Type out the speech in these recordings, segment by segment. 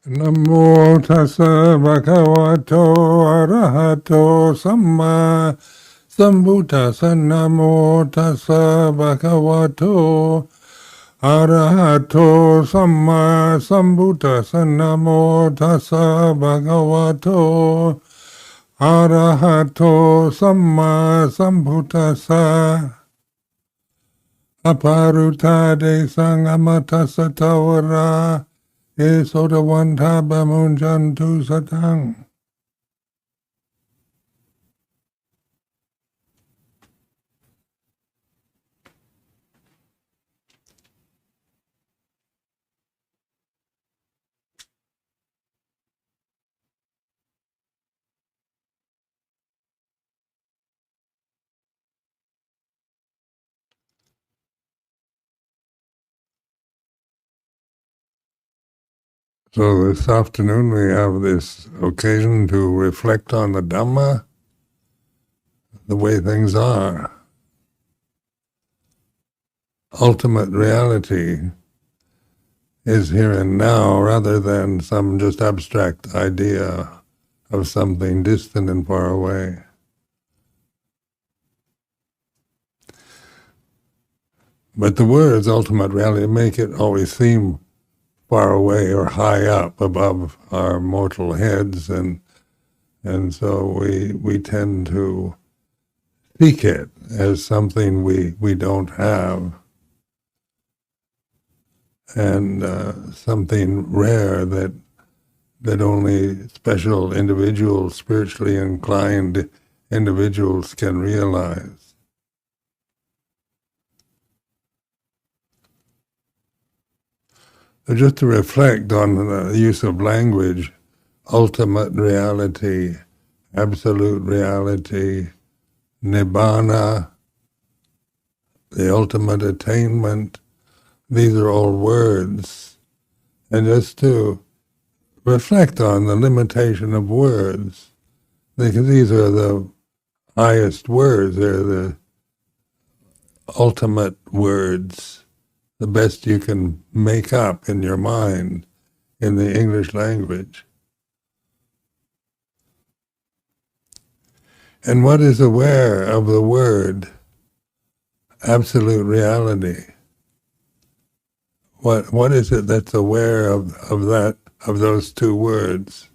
Namo tassa bhagavato arahato samma sambuddhassa. Namo tassa bhagavato arahato samma sambuddhassa. Namo tassa bhagavato arahato samma sambuddhassa. Aparutade sangamatassa tawara Esodavanta bamunjantu satang. So this afternoon we have this occasion to reflect on the Dhamma, the way things are. Ultimate reality is here and now rather than some just abstract idea of something distant and far away. But the words ultimate reality make it always seem far away or high up above our mortal heads, and so we tend to seek it as something we don't have, and something rare that only special individuals, spiritually inclined individuals can realize. So just to reflect on the use of language, ultimate reality, absolute reality, nibbana, the ultimate attainment, these are all words. And just to reflect on the limitation of words, because these are the highest words, they're the ultimate words, the best you can make up in your mind in the English language. And what is aware of the word absolute reality? What is it that's aware of those two words?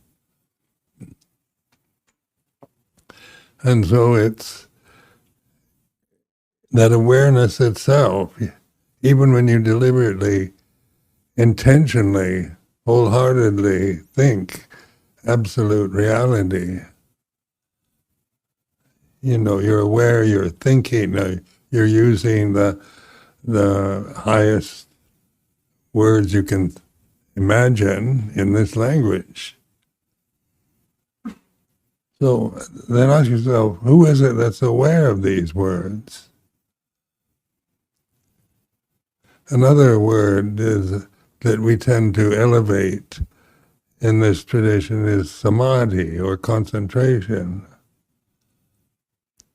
And so it's that awareness itself. Even when you deliberately, intentionally, wholeheartedly think absolute reality, you're aware, you're thinking, you're using the highest words you can imagine in this language. So then ask yourself, who is it that's aware of these words? Another word is that we tend to elevate in this tradition is samadhi, or concentration.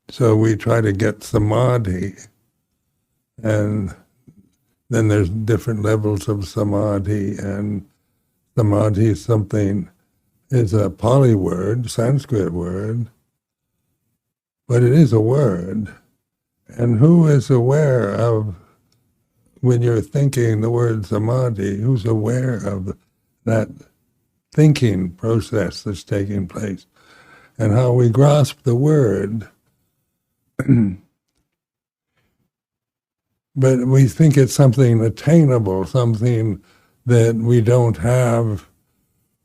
So we try to get samadhi, and then there's different levels of samadhi, and samadhi is a Pali word, Sanskrit word, but it is a word. And who is aware of, when you're thinking the word samadhi, who's aware of that thinking process that's taking place, and how we grasp the word, but we think it's something attainable, something that we don't have,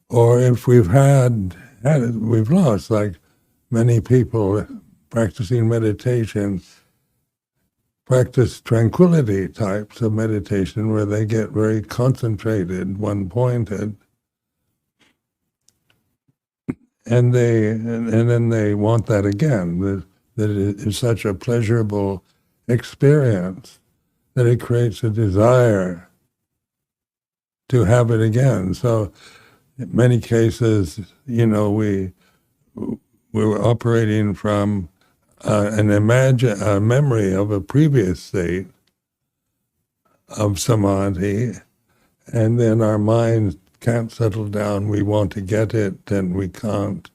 or if we've had it, we've lost, like many people practicing meditation practice tranquility types of meditation where they get very concentrated, one-pointed, and then they want that again, that it is such a pleasurable experience that it creates a desire to have it again. So in many cases, we're operating from a memory of a previous state of samadhi, and then our mind can't settle down. We want to get it, and we can't.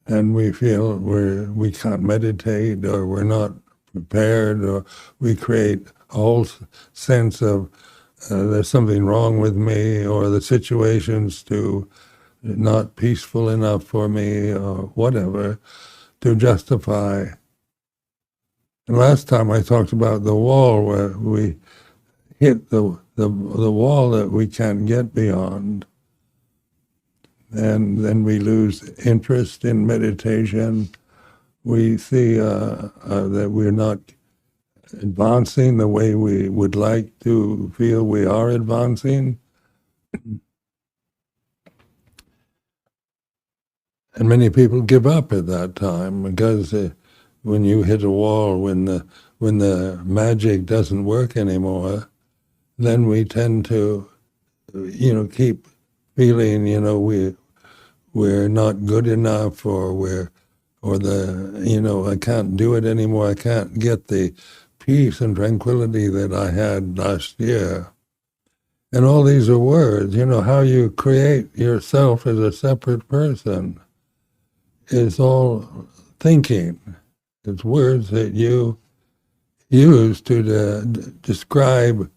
And we feel we can't meditate, or we're not prepared, or we create a whole sense of there's something wrong with me, or the situation's too not peaceful enough for me, or whatever, to justify. And last time I talked about the wall, where we hit the wall that we can't get beyond, and then we lose interest in meditation. We see that we're not advancing the way we would like to feel we are advancing. And many people give up at that time, because when you hit a wall, when the magic doesn't work anymore, then we tend to, keep feeling, we're not good enough, or I can't do it anymore. I can't get the peace and tranquility that I had last year. And all these are words. How you create yourself as a separate person is all thinking. It's words that you use to describe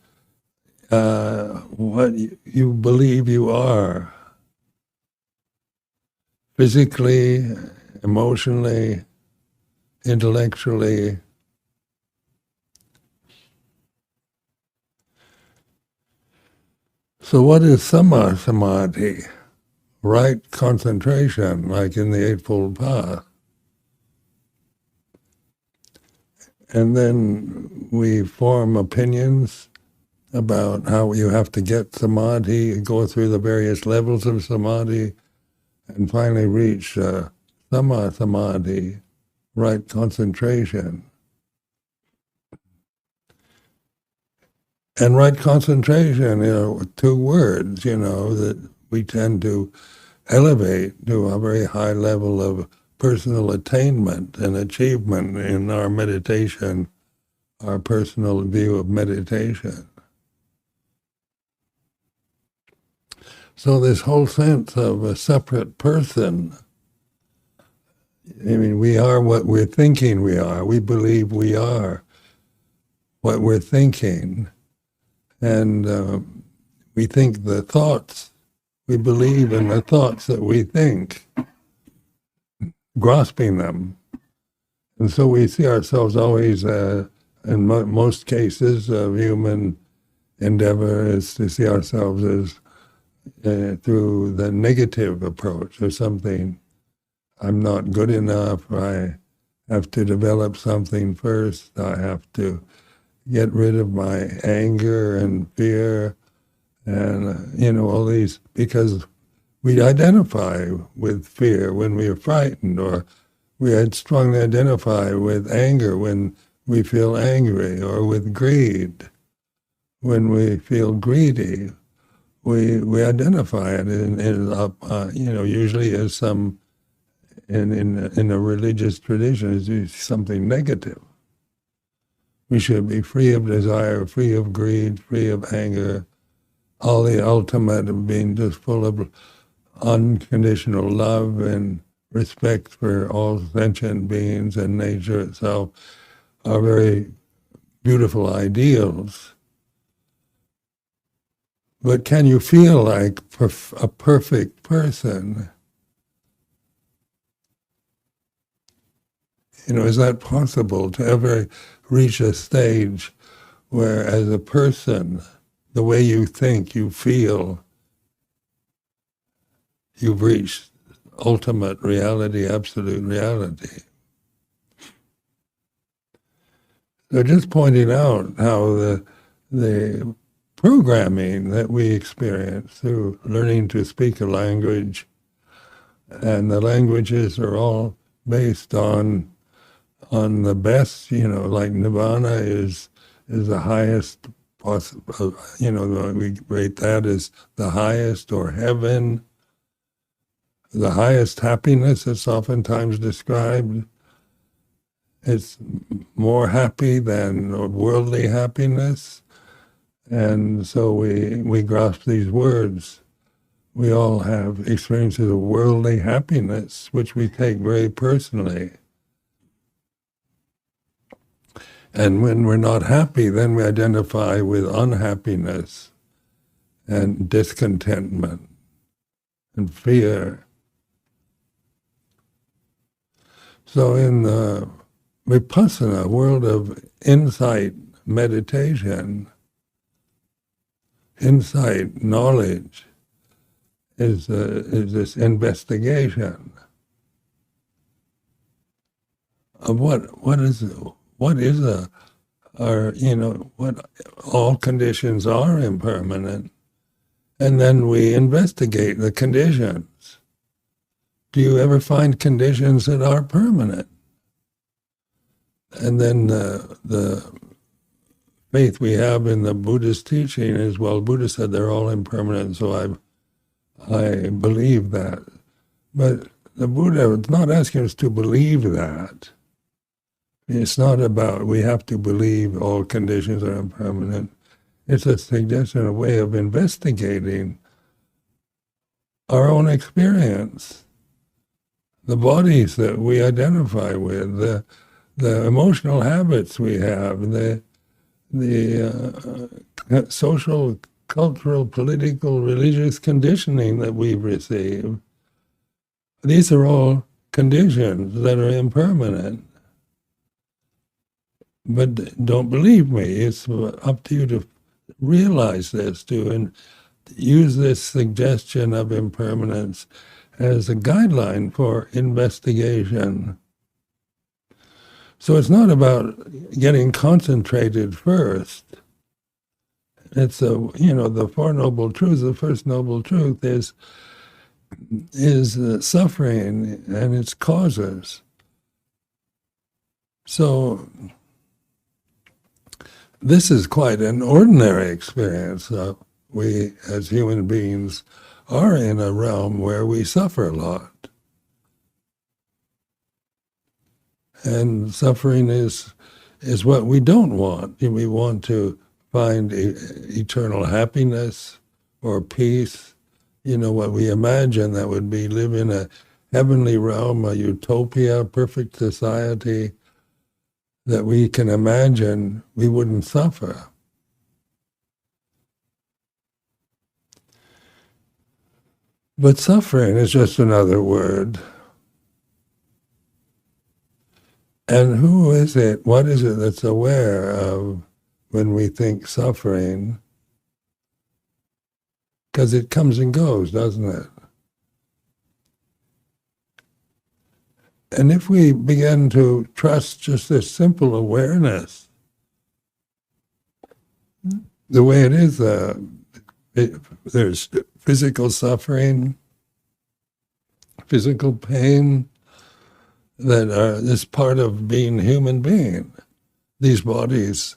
what you believe you are, physically, emotionally, intellectually. So what is samadhi? Right concentration, like in the Eightfold Path. And then we form opinions about how you have to get samadhi, go through the various levels of samadhi, and finally reach samadhi, right concentration. And right concentration, two words, that we tend to elevate to a very high level of personal attainment and achievement in our meditation, our personal view of meditation. So this whole sense of a separate person, we are what we're thinking we are. We believe we are what we're thinking. And we think the thoughts, we believe in the thoughts that we think, grasping them. And so we see ourselves always, in most cases of human endeavor, is to see ourselves as through the negative approach or something. I'm not good enough. I have to develop something first. I have to get rid of my anger and fear and, all these, because we identify with fear when we are frightened, or we strongly identify with anger when we feel angry, or with greed when we feel greedy. We identify it usually as some, in a religious tradition, as something negative. We should be free of desire, free of greed, free of anger, all the ultimate of being just full of unconditional love and respect for all sentient beings and nature itself are very beautiful ideals. But can you feel like a perfect person? Is that possible to ever reach a stage where, as a person, the way you think, you feel, you've reached ultimate reality, absolute reality? So just pointing out how the programming that we experience through learning to speak a language, and the languages are all based on the best, like nirvana is the highest possible, we rate that as the highest, or heaven, the highest happiness that's oftentimes described. It's more happy than worldly happiness. And so we grasp these words we all have experiences of worldly happiness, which we take very personally. And when we're not happy, then we identify with unhappiness and discontentment and fear. So in the Vipassana, world of insight meditation, insight, knowledge, is this investigation of what all conditions are impermanent, and then we investigate the conditions. Do you ever find conditions that are permanent? And then the faith we have in the Buddhist teaching is, well, Buddha said they're all impermanent, so I believe that. But the Buddha is not asking us to believe that. It's not about we have to believe all conditions are impermanent. It's a suggestion, a way of investigating our own experience, the bodies that we identify with, the emotional habits we have, the social, cultural, political, religious conditioning that we've received. These are all conditions that are impermanent. But don't believe me. It's up to you to realize this, to use this suggestion of impermanence as a guideline for investigation. So it's not about getting concentrated first. It's the Four Noble Truths. The first noble truth is suffering and its causes. So this is quite an ordinary experience. We, as human beings, are in a realm where we suffer a lot. And suffering is what we don't want. We want to find eternal happiness or peace. What we imagine that would be live in a heavenly realm, a utopia, perfect society that we can imagine we wouldn't suffer. But suffering is just another word. And who is it, what is it that's aware of when we think suffering? Because it comes and goes, doesn't it? And if we begin to trust just this simple awareness, the way it is, there's physical suffering, physical pain, that are this part of being a human being. These bodies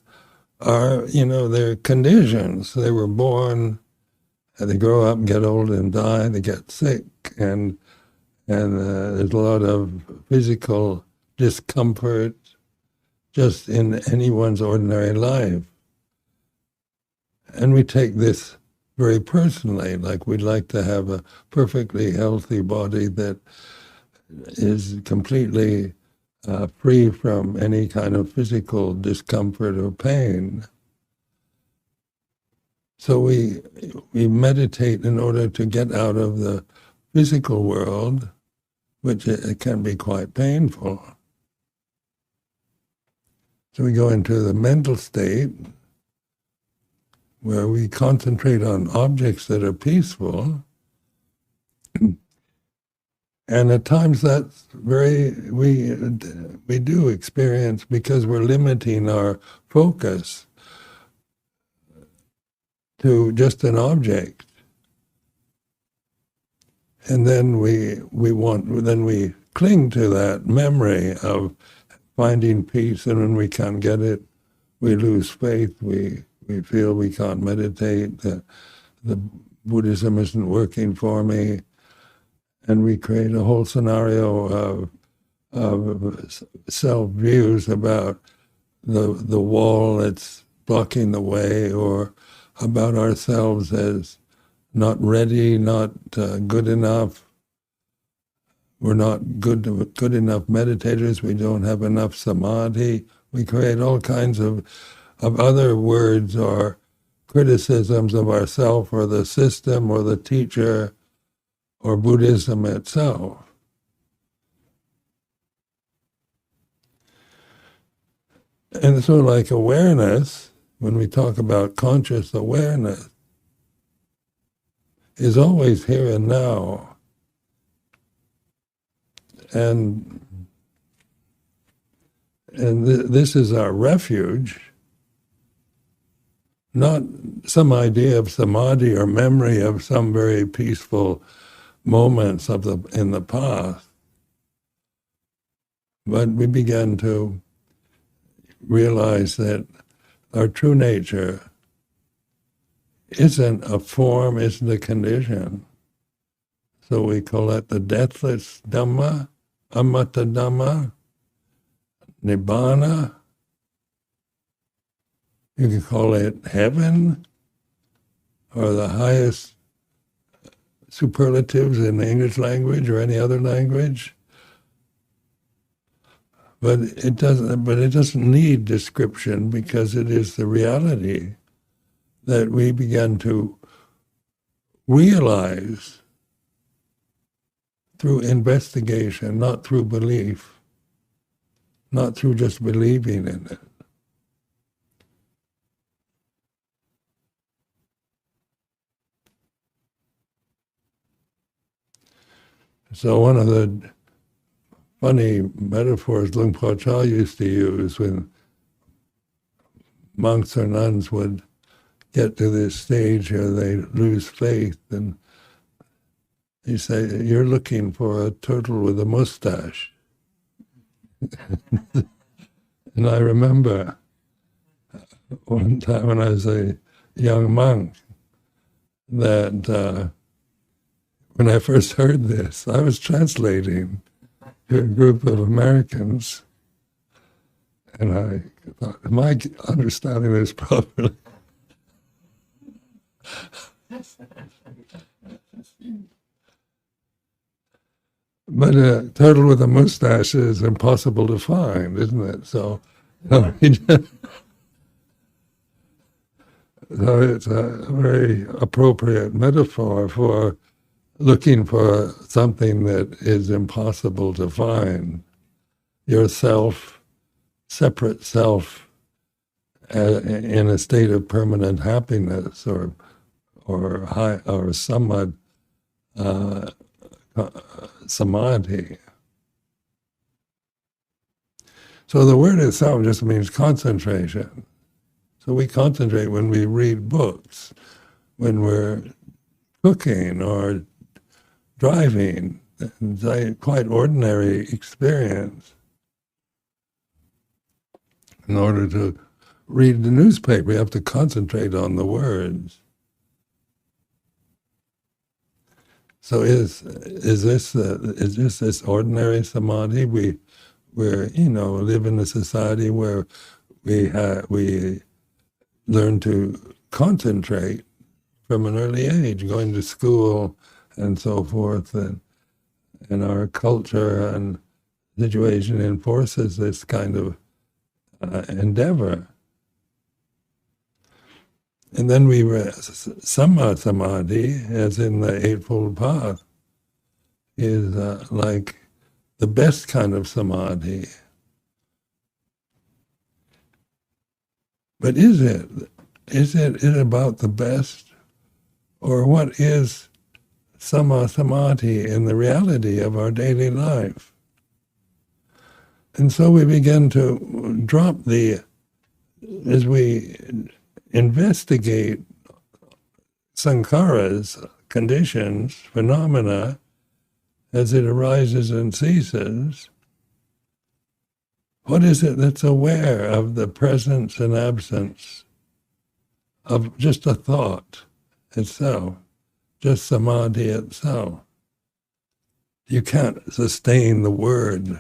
are, they're conditions. They were born, and they grow up and get old and die, they get sick, and there's a lot of physical discomfort just in anyone's ordinary life. And we take this very personally, like we'd like to have a perfectly healthy body that is completely free from any kind of physical discomfort or pain. So we meditate in order to get out of the physical world, which it can be quite painful. So we go into the mental state where we concentrate on objects that are peaceful. And at times that's we do experience, because we're limiting our focus to just an object. And then we cling to that memory of finding peace, and when we can't get it, we lose faith, we feel we can't meditate, the Buddhism isn't working for me. And we create a whole scenario of self-views about the wall that's blocking the way, or about ourselves as not ready, not good enough. We're not good enough meditators. We don't have enough samadhi. We create all kinds of other words or criticisms of ourself or the system or the teacher or Buddhism itself. And so like awareness, when we talk about conscious awareness, is always here and now. And this is our refuge, not some idea of samadhi or memory of some very peaceful moments in the past. But we began to realize that our true nature isn't a form, isn't a condition. So we call it the deathless Dhamma, Amata Dhamma, Nibbana. You can call it heaven, or the highest superlatives in the English language or any other language. But it doesn't need description, because it is the reality that we begin to realize through investigation, not through belief, not through just believing in it. So one of the funny metaphors Luang Por Chah used to use when monks or nuns would get to this stage where they lose faith, and he say, "You're looking for a turtle with a mustache." And I remember one time when I was a young monk that when I first heard this, I was translating to a group of Americans, and I thought, am I understanding this properly? But a turtle with a mustache is impossible to find, isn't it? So it's a very appropriate metaphor for looking for something that is impossible to find. Yourself, separate self, in a state of permanent happiness or somewhat samadhi. So the word itself just means concentration. So we concentrate when we read books, when we're cooking or driving. It's a quite ordinary experience. In order to read the newspaper, you have to concentrate on the words. So is this ordinary samadhi? We live in a society where we learn to concentrate from an early age, going to school and so forth, and our culture and situation enforces this kind of endeavor. And then Samma Samadhi, as in the Eightfold Path, is like the best kind of samadhi. But is it about the best? Or what is Samma Samadhi in the reality of our daily life? And so we begin to drop as we investigate sankharas, conditions, phenomena, as it arises and ceases, what is it that's aware of the presence and absence of just a thought itself, just samadhi itself? You can't sustain the word.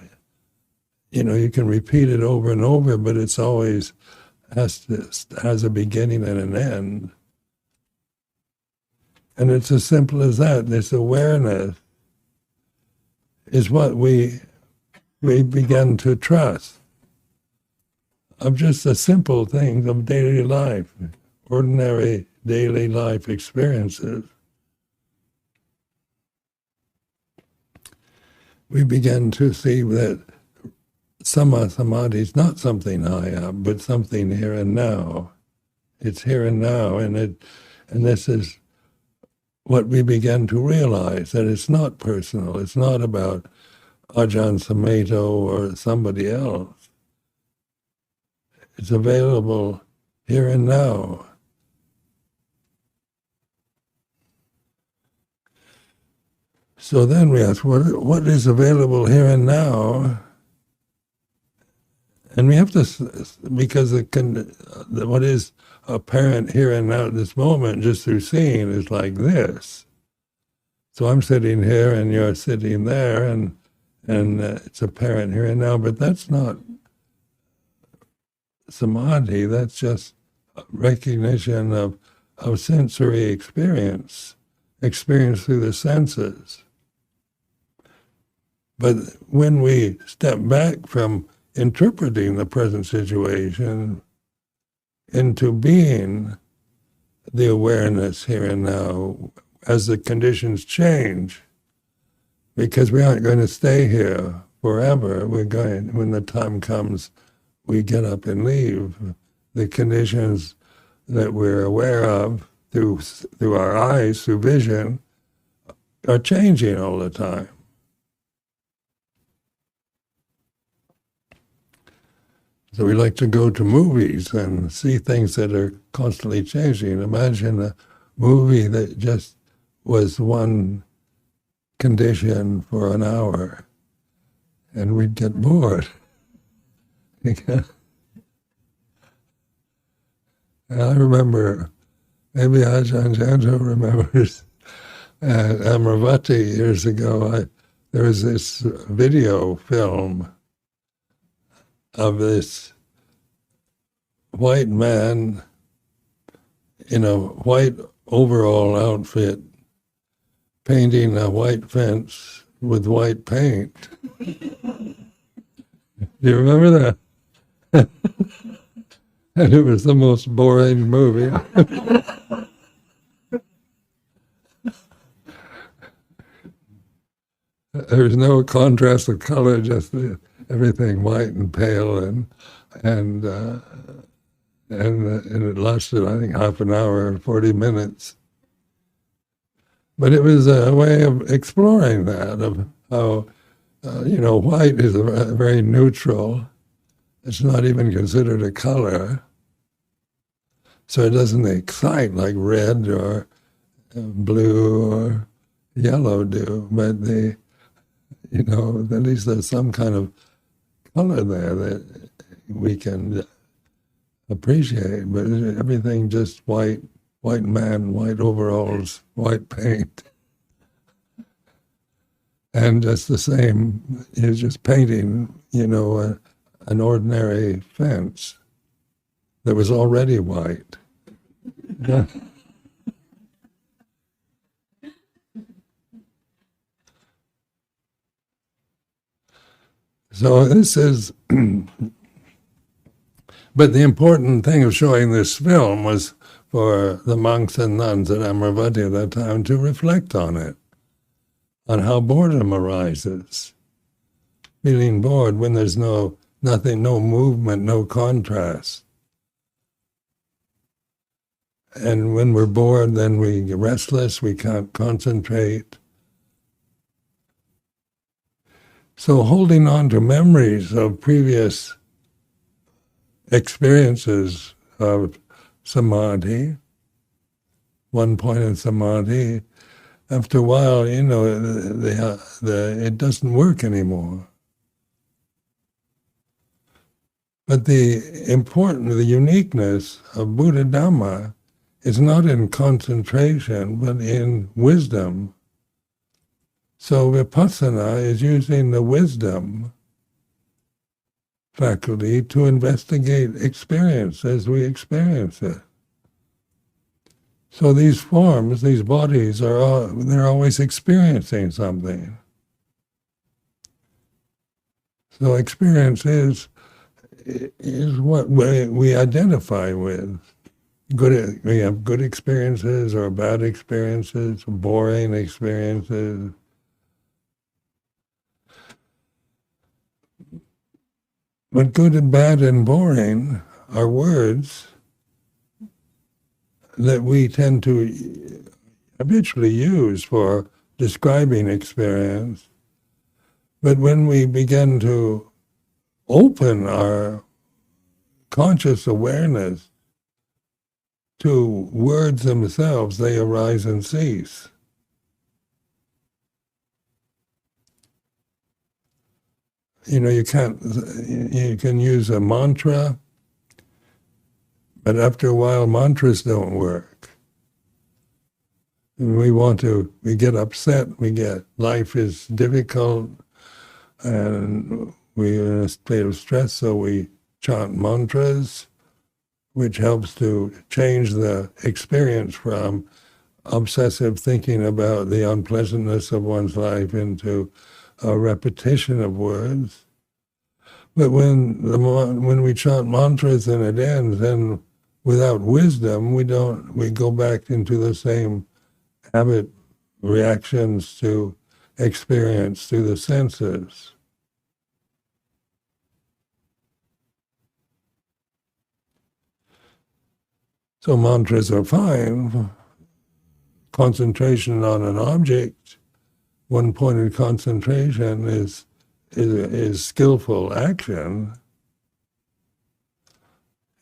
You can repeat it over and over, but it's always has a beginning and an end. And it's as simple as that. This awareness is what we begin to trust of just the simple things of daily life, ordinary daily life experiences. We begin to see that samadhi is not something high up, but something here and now. It's here and now, and this is what we begin to realize, that it's not personal. It's not about Ajahn, Sumedho, or somebody else. It's available here and now. So then we ask, what is available here and now? And we have to, because what is apparent here and now at this moment, just through seeing, is like this. So I'm sitting here and you're sitting there, and it's apparent here and now, but that's not samadhi. That's just recognition of sensory experience through the senses. But when we step back from interpreting the present situation into being the awareness here and now, as the conditions change, because we aren't going to stay here forever. We're going, when the time comes, we get up and leave. The conditions that we're aware of through our eyes, through vision, are changing all the time. So we like to go to movies and see things that are constantly changing. Imagine a movie that just was one condition for an hour, and we'd get bored. And I remember, maybe Ajahn Janto remembers, at Amravati years ago, there was this video film of this white man in a white overall outfit painting a white fence with white paint. Do you remember that? And it was the most boring movie. There was no contrast of color, just everything white and pale, and it lasted, I think, half an hour, 40 minutes. But it was a way of exploring that, of how, white is very neutral. It's not even considered a color. So it doesn't excite like red or blue or yellow do, but at least there's some kind of color there that we can appreciate, but everything just white man, white overalls, white paint. And just the same, he's just painting, an ordinary fence that was already white. Yeah. So this is, but the important thing of showing this film was for the monks and nuns at Amravati at that time to reflect on it, on how boredom arises. Feeling bored when there's nothing, no movement, no contrast. And when we're bored, then we get restless, we can't concentrate. So holding on to memories of previous experiences of samadhi, one point in samadhi, after a while, it doesn't work anymore. But the uniqueness of Buddha Dhamma is not in concentration, but in wisdom. So vipassana is using the wisdom faculty to investigate experience as we experience it. So these forms, these bodies, they're always experiencing something. So experience is what we identify with. We have good experiences or bad experiences, boring experiences. But good and bad and boring are words that we tend to habitually use for describing experience. But when we begin to open our conscious awareness to words themselves, they arise and cease. You can use a mantra, but after a while mantras don't work. And we get upset, life is difficult, and we're in a state of stress, so we chant mantras, which helps to change the experience from obsessive thinking about the unpleasantness of one's life into a repetition of words. But when we chant mantras and it ends, then without wisdom, we go back into the same habit reactions to experience through the senses. So mantras are fine. Concentration on an object, one-pointed concentration is skillful action.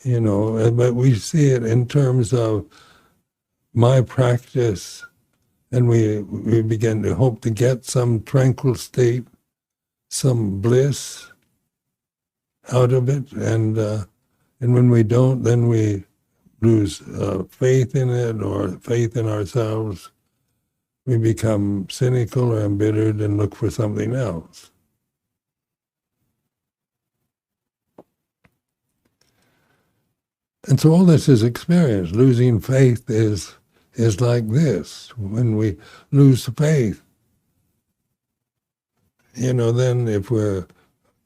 But we see it in terms of my practice, and we begin to hope to get some tranquil state, some bliss out of it, and when we don't, then we lose faith in it or faith in ourselves. We become cynical or embittered and look for something else. And so all this is experience. Losing faith is like this. When we lose faith, then if we're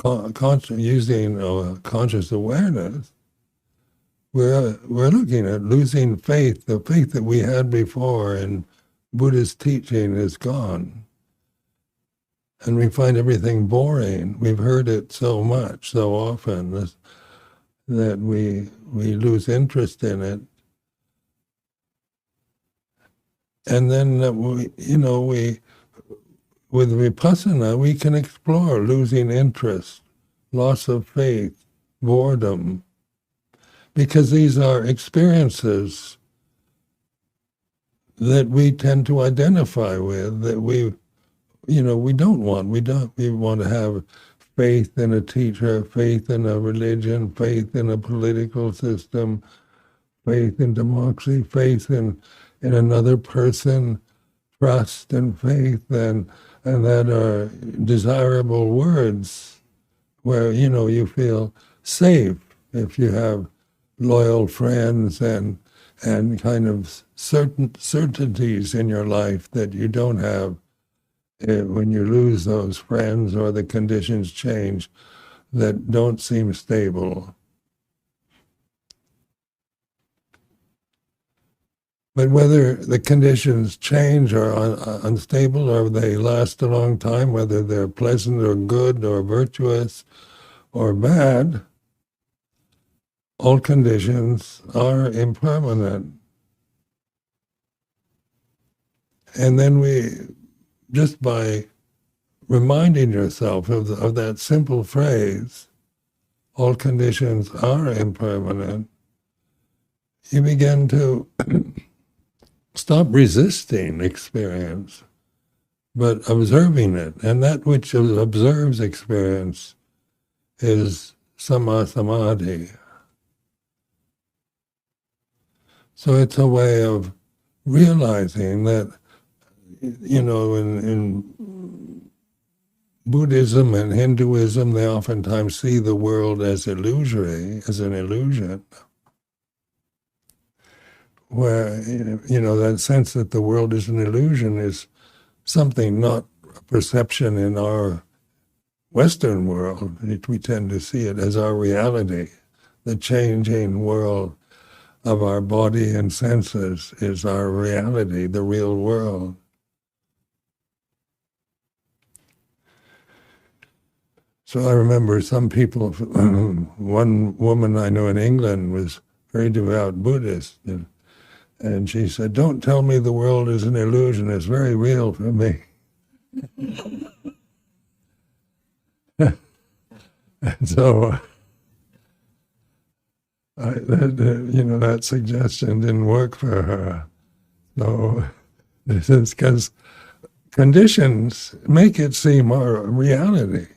using conscious awareness, we're looking at losing faith. The faith that we had before in Buddhist teaching is gone. And we find everything boring. We've heard it so much, so often, that we lose interest in it. And then with vipassana, we can explore losing interest, loss of faith, boredom, because these are experiences that we tend to identify with, that we don't want. We want to have faith in a teacher, faith in a religion, faith in a political system, faith in democracy, faith in another person, trust and faith, and that are desirable words where, you feel safe if you have loyal friends and kind of certainties in your life that you don't have when you lose those friends or the conditions change that don't seem stable. But whether the conditions change or unstable, or they last a long time, whether they're pleasant or good or virtuous or bad, all conditions are impermanent. And then just by reminding yourself of that simple phrase, all conditions are impermanent, you begin to stop resisting experience, but observing it. And that which observes experience is samadhi. So it's a way of realizing that, in Buddhism and Hinduism, they oftentimes see the world as illusory, as an illusion. where, that sense that the world is an illusion is something, not a perception in our Western world. We tend to see it as our reality. The changing world of our body and senses is our reality, the real world. So I remember some people, one woman I know in England was very devout Buddhist, and she said, "Don't tell me the world is an illusion, it's very real for me." And so, that suggestion didn't work for her. So, this is because conditions make it seem our reality,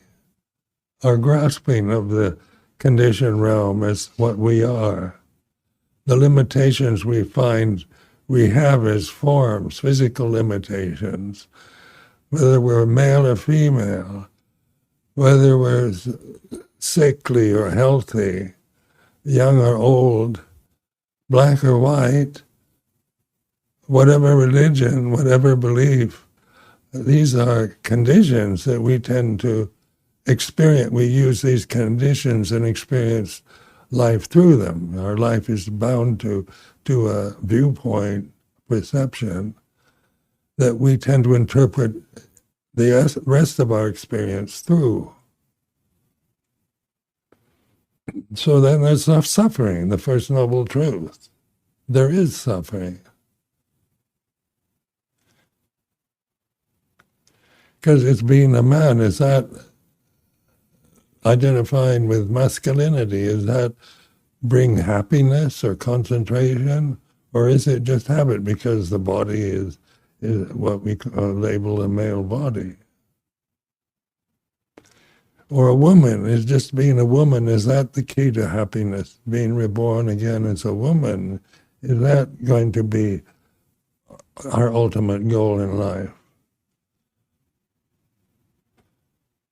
our grasping of the conditioned realm as what we are. The limitations we find we have as forms, physical limitations, whether we're male or female, whether we're sickly or healthy, young or old, black or white, whatever religion, whatever belief, these are conditions that we tend to experience. We use these conditions and experience life through them. Our life is bound to a viewpoint, perception, that we tend to interpret the rest of our experience through. So then there's suffering, the first noble truth. There is suffering. Because it's being a man, is that identifying with masculinity? Is that bring happiness or concentration? Or is it just habit because the body is what we label a male body? Or a woman, is just being a woman, is that the key to happiness? Being reborn again as a woman, is that going to be our ultimate goal in life?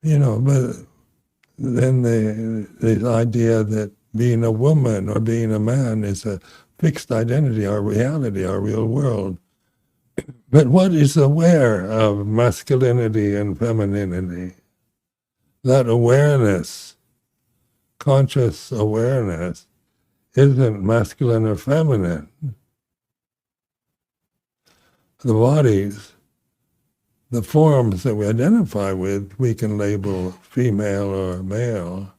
But then the idea that being a woman or being a man is a fixed identity, our reality, our real world. But what is aware of masculinity and femininity? That awareness, conscious awareness, isn't masculine or feminine. The bodies, the forms that we identify with, we can label female or male.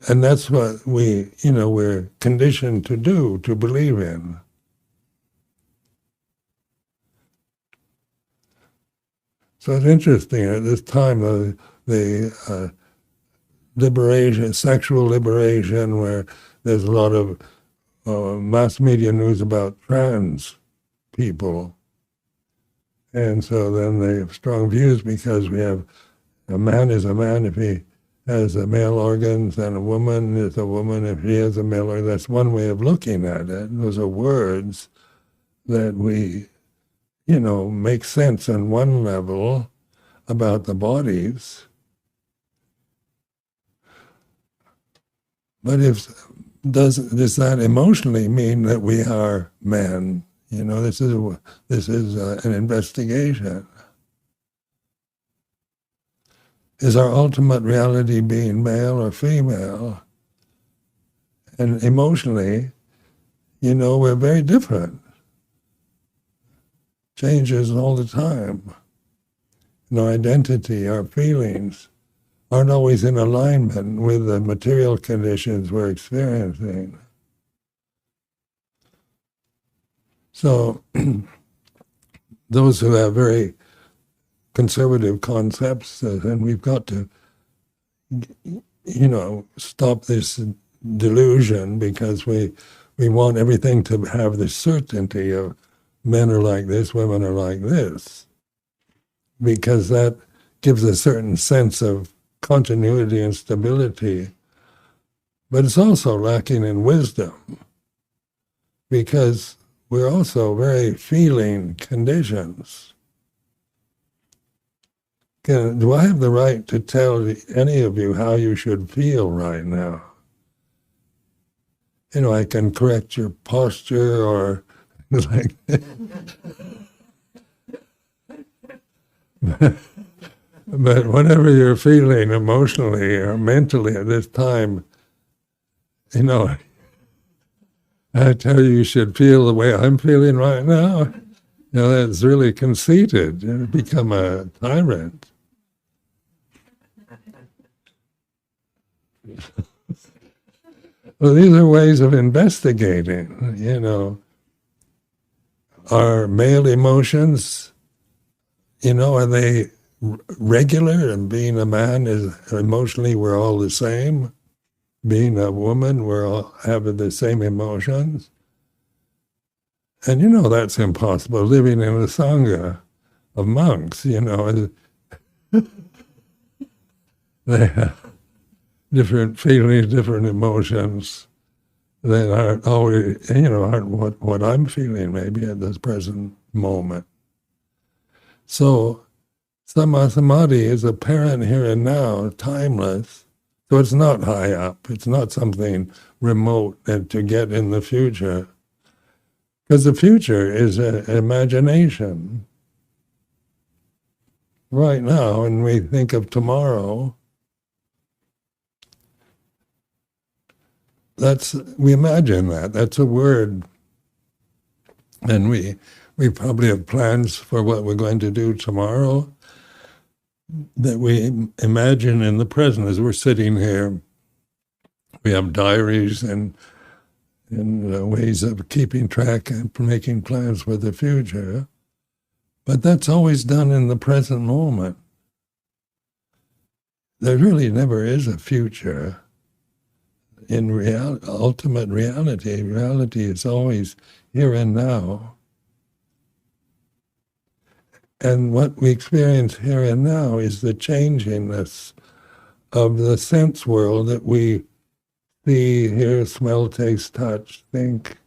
And that's what we're conditioned to do, to believe in. So it's interesting, at this time, the liberation, sexual liberation, where there's a lot of mass media news about trans people. And so then they have strong views because we have a man is a man if he has a male organs, and a woman is a woman if she has a male organ. That's one way of looking at it. Those are words that we, make sense on one level about the bodies. But does that emotionally mean that we are men? This is an investigation. Is our ultimate reality being male or female? And emotionally, we're very different. Changes all the time. Our identity, our feelings aren't always in alignment with the material conditions we're experiencing. So those who have very conservative concepts, and we've got to, stop this delusion, because we want everything to have the certainty of men are like this, women are like this, because that gives a certain sense of continuity and stability. But it's also lacking in wisdom, because we're also very feeling conditions. Do I have the right to tell any of you how you should feel right now? I can correct your posture or like but whatever you're feeling emotionally or mentally at this time, you know, I tell you, you should feel the way I'm feeling right now. That's really conceited. You become a tyrant. Well, these are ways of investigating, Are male emotions, are they regular? And being a man is emotionally, we're all the same. Being a woman, we're all having the same emotions. And that's impossible. Living in a sangha of monks, they have different feelings, different emotions that aren't always, aren't what I'm feeling maybe at this present moment. So samadhi is apparent here and now, timeless. So it's not high up. It's not something remote and to get in the future. Because the future is an imagination. Right now, when we think of tomorrow, we imagine that. That's a word. And we probably have plans for what we're going to do tomorrow that we imagine in the present as we're sitting here. We have diaries and ways of keeping track and making plans for the future. But that's always done in the present moment. There really never is a future. In ultimate reality is always here and now. And what we experience here and now is the changingness of the sense world that we see, hear, smell, taste, touch, think,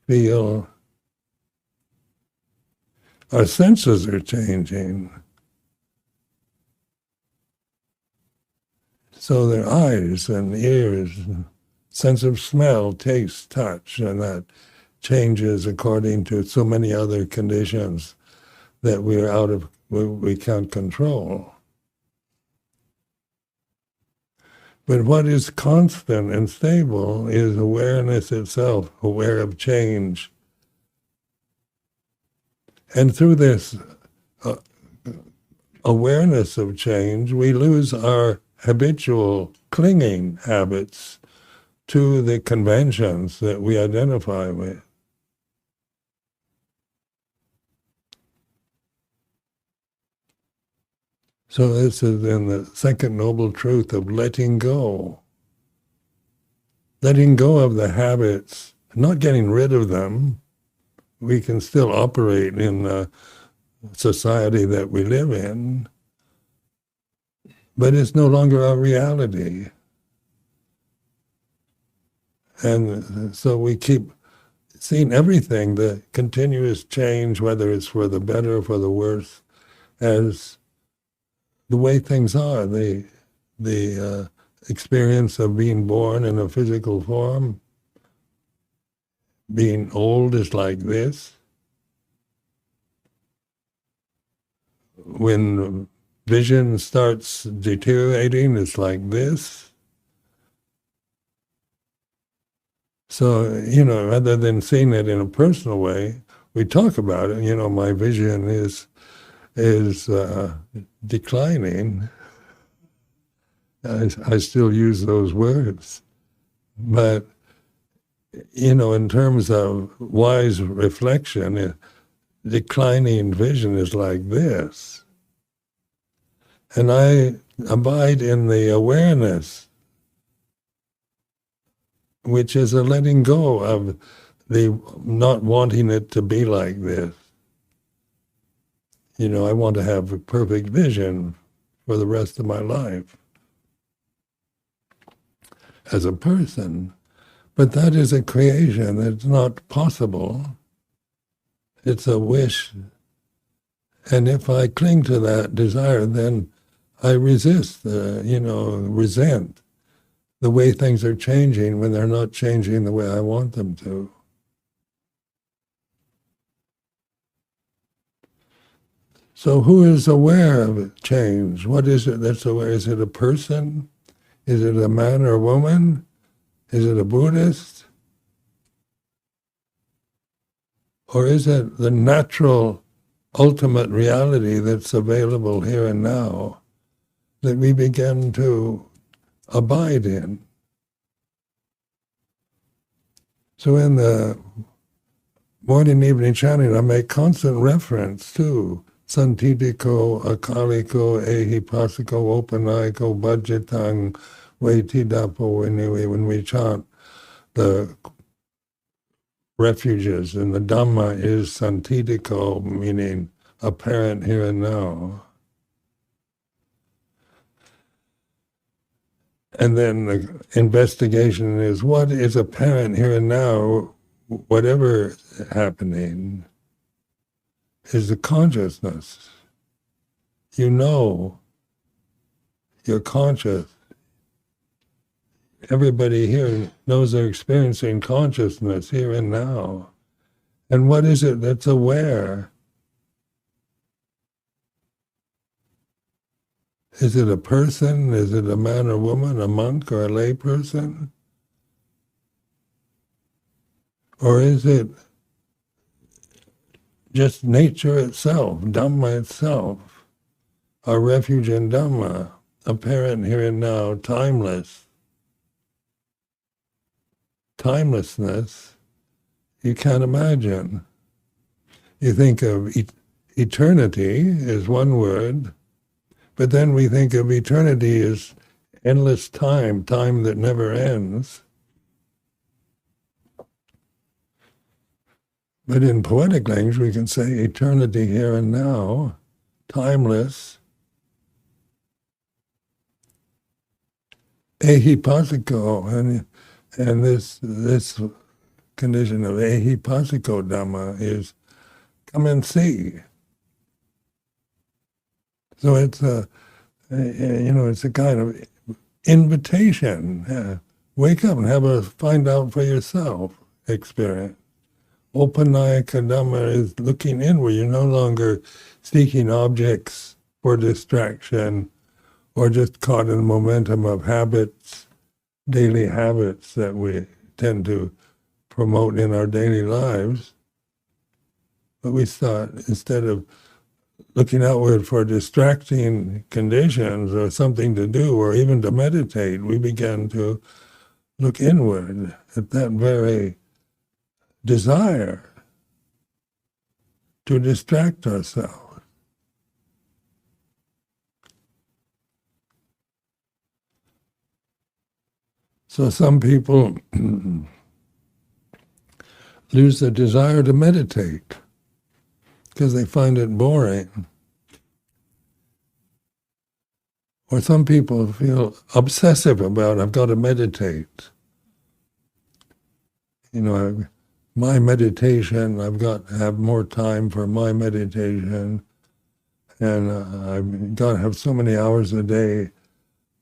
feel. Our senses are changing. So their eyes and ears, sense of smell, taste, touch, and that changes according to so many other conditions that we can't control. But what is constant and stable is awareness itself, aware of change. And through this awareness of change, we lose our habitual clinging habits to the conventions that we identify with. So this is in the second noble truth of letting go. Letting go of the habits, not getting rid of them. We can still operate in the society that we live in, but it's no longer our reality. And so we keep seeing everything, the continuous change, whether it's for the better or for the worse, as the way things are. The experience of being born in a physical form, being old is like this. When vision starts deteriorating, it's like this. So, rather than seeing it in a personal way, we talk about it. My vision is declining. I still use those words. But, in terms of wise reflection, declining vision is like this. And I abide in the awareness, which is a letting go of the not wanting it to be like this. I want to have a perfect vision for the rest of my life as a person. But that is a creation. It's not possible. It's a wish. And if I cling to that desire, then I resist, resent the way things are changing when they're not changing the way I want them to. So who is aware of change? What is it that's aware? Is it a person? Is it a man or a woman? Is it a Buddhist? Or is it the natural ultimate reality that's available here and now that we begin to abide in? So in the morning and evening chanting, I make constant reference to Santitiko, Akaliko, Ehipasiko, Opanayiko, Bhajitang, Waitidapo, when we chant the refuges, and the Dhamma is Santitiko, meaning apparent here and now. And then the investigation is what is apparent here and now, whatever happening, is the consciousness. You know, you're conscious. Everybody here knows they're experiencing consciousness here and now. And what is it that's aware? Is it a person? Is it a man or woman, a monk or a lay person? Or is it just nature itself, Dhamma itself, our refuge in Dhamma, apparent here and now, timeless? Timelessness, you can't imagine. You think of eternity as one word, but then we think of eternity as endless time, time that never ends. But in poetic language, we can say eternity here and now, timeless. Ehipasiko, and this condition of ehipasiko Dhamma is come and see. So it's it's a kind of invitation. Wake up and have a find out for yourself experience. Opanayika Dhamma is looking inward. You're no longer seeking objects for distraction or just caught in the momentum of habits, daily habits that we tend to promote in our daily lives. But we start, instead of looking outward for distracting conditions or something to do or even to meditate, we begin to look inward at that very desire to distract ourselves. So some people lose the desire to meditate because they find it boring. Or some people feel obsessive about, I've got to meditate. My meditation, I've got to have more time for my meditation, and I've got to have so many hours a day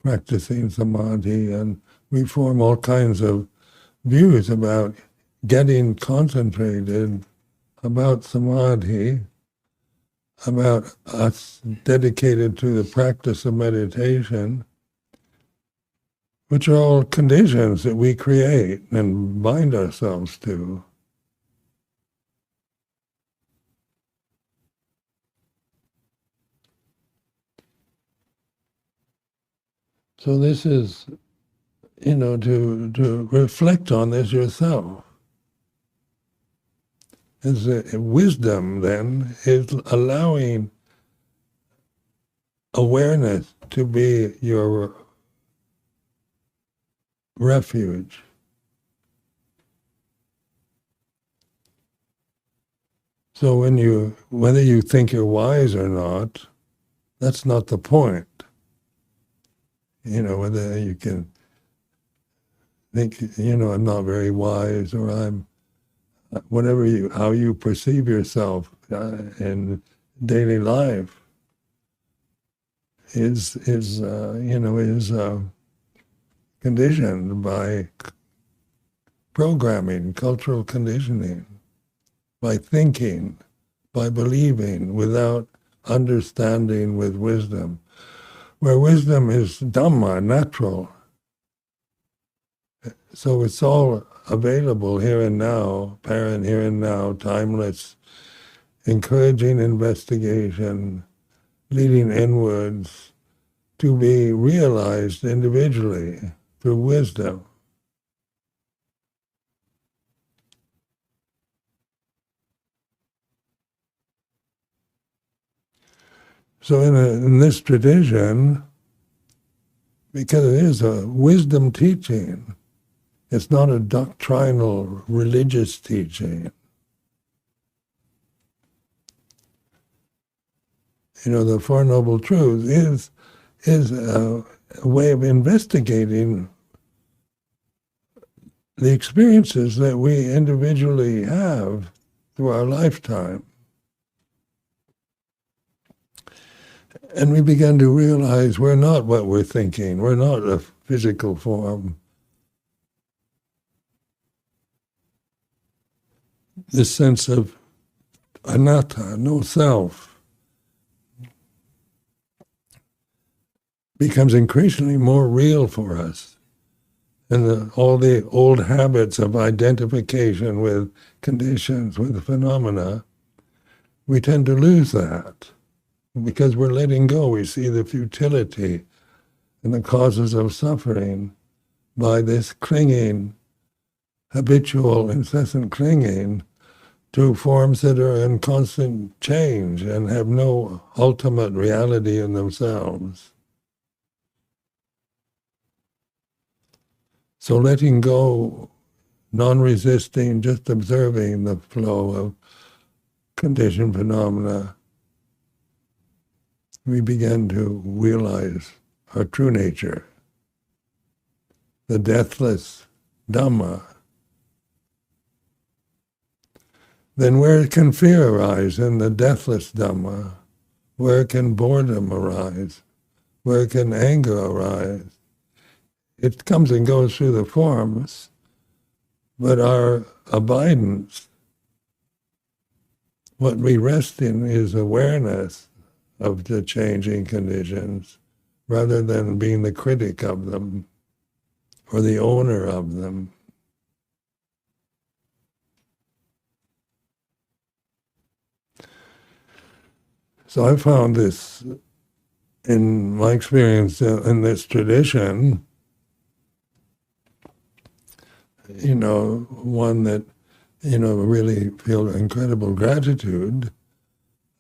practicing samadhi, and we form all kinds of views about getting concentrated, about samadhi, about us dedicated to the practice of meditation, which are all conditions that we create and bind ourselves to. So this is, to reflect on this yourself. Wisdom, then, is allowing awareness to be your refuge. So whether you think you're wise or not, that's not the point. Whether you can think, I'm not very wise, or I'm how you perceive yourself in daily life is conditioned by programming, cultural conditioning, by thinking, by believing without understanding with wisdom, where wisdom is Dhamma, natural. So it's all available here and now, apparent here and now, timeless, encouraging investigation, leading inwards to be realized individually through wisdom. So in this tradition, because it is a wisdom teaching, it's not a doctrinal religious teaching. The Four Noble Truths is a way of investigating the experiences that we individually have through our lifetime. And we begin to realize we're not what we're thinking. We're not a physical form. This sense of anatta, no self, becomes increasingly more real for us. And all the old habits of identification with conditions, with phenomena, we tend to lose that. Because we're letting go, we see the futility and the causes of suffering by this clinging, habitual, incessant clinging to forms that are in constant change and have no ultimate reality in themselves. So letting go, non-resisting, just observing the flow of conditioned phenomena, we begin to realize our true nature, the deathless Dhamma. Then where can fear arise in the deathless Dhamma? Where can boredom arise? Where can anger arise? It comes and goes through the forms, but our abidance, what we rest in, is awareness of the changing conditions, rather than being the critic of them or the owner of them. So I found this, in my experience in this tradition, one that, really feel incredible gratitude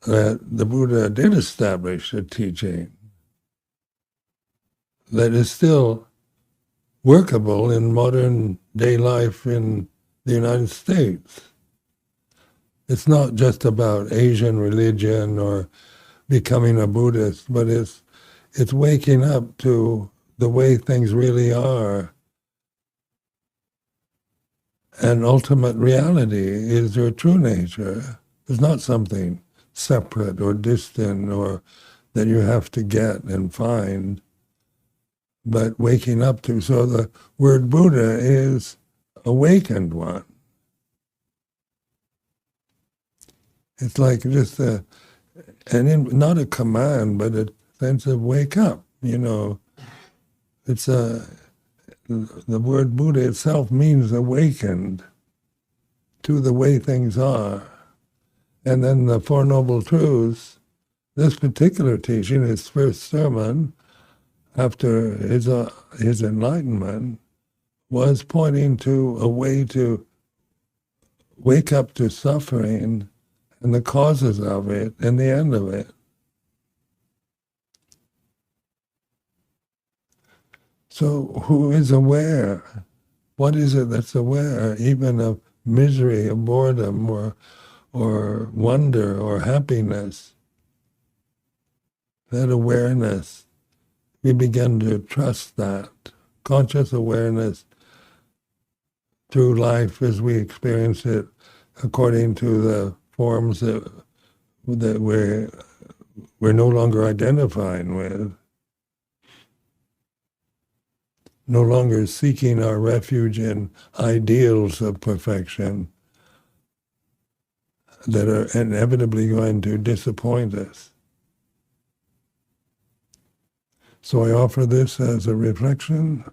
that the Buddha did establish a teaching that is still workable in modern day life in the United States. It's not just about Asian religion or becoming a Buddhist, but it's waking up to the way things really are. And ultimate reality is your true nature. It's not something separate or distant or that you have to get and find, but waking up to. So the word Buddha is awakened one. It's like just not a command, but a sense of wake up. It's the word Buddha itself means awakened to the way things are. And then the Four Noble Truths, this particular teaching, his first sermon after his enlightenment, was pointing to a way to wake up to suffering and the causes of it and the end of it. So who is aware? What is it that's aware, even of misery, of boredom, or wonder, or happiness? That awareness, we begin to trust that. Conscious awareness through life as we experience it according to the forms that we're no longer identifying with. no longer seeking our refuge in ideals of perfection that are inevitably going to disappoint us. So I offer this as a reflection.